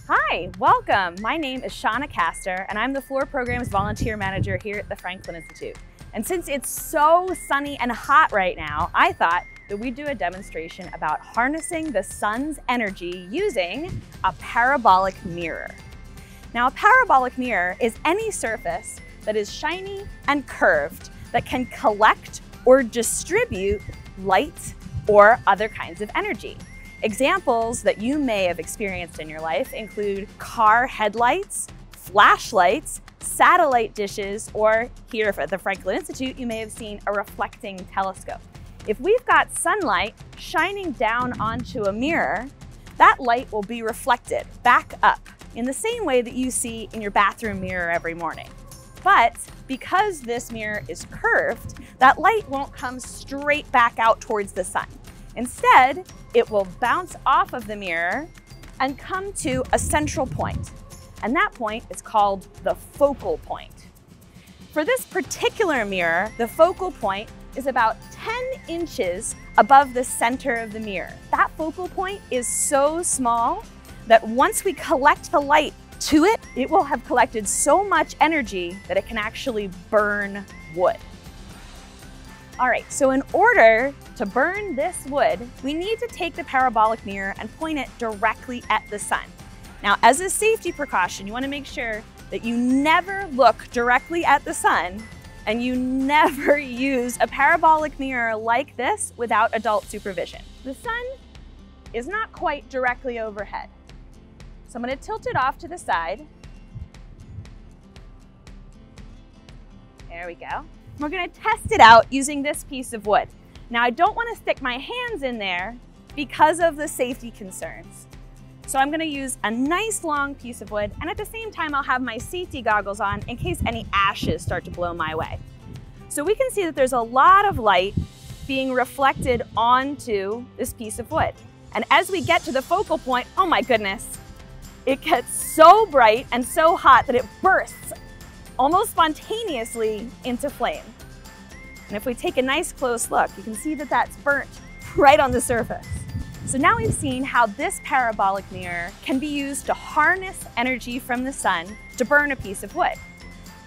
Hi, welcome. My name is Shanna and I'm the Floor Programs Volunteer Manager here at the Franklin Institute. And since it's so sunny and hot right now, I thought that we'd do a demonstration about harnessing the sun's energy using a parabolic mirror. Now, a parabolic mirror is any surface that is shiny and curved that can collect or distribute light or other kinds of energy. Examples that you may have experienced in your life include car headlights, flashlights, satellite dishes, or here at the Franklin Institute, you may have seen a reflecting telescope. If we've got sunlight shining down onto a mirror, that light will be reflected back up in the same way that you see in your bathroom mirror every morning. But because this mirror is curved, that light won't come straight back out towards the sun. Instead, it will bounce off of the mirror and come to a central point. And that point is called the focal point. For this particular mirror, the focal point is about 10 inches above the center of the mirror. That focal point is so small that once we collect the light to it, it will have collected so much energy that it can actually burn wood. All right, so in order to burn this wood, we need to take the parabolic mirror and point it directly at the sun. Now, as a safety precaution, you want to make sure that you never look directly at the sun and you never use a parabolic mirror like this without adult supervision. The sun is not quite directly overhead. So I'm going to tilt it off to the side. There we go. We're going to test it out using this piece of wood. Now, I don't want to stick my hands in there because of the safety concerns. So I'm going to use a nice long piece of wood, and at the same time, I'll have my safety goggles on in case any ashes start to blow my way. So we can see that there's a lot of light being reflected onto this piece of wood. And as we get to the focal point, oh my goodness, it gets so bright and so hot that it bursts almost spontaneously into flame. And if we take a nice close look, you can see that that's burnt right on the surface. So now we've seen how this parabolic mirror can be used to harness energy from the sun to burn a piece of wood.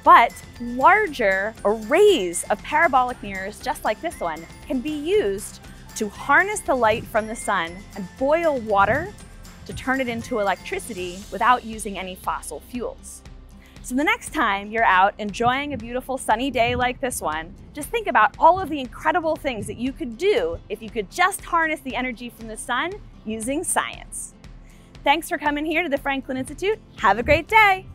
But larger arrays of parabolic mirrors, just like this one, can be used to harness the light from the sun and boil water to turn it into electricity without using any fossil fuels. So the next time you're out enjoying a beautiful sunny day like this one, just think about all of the incredible things that you could do if you could just harness the energy from the sun using science. Thanks for coming here to the Franklin Institute. Have a great day.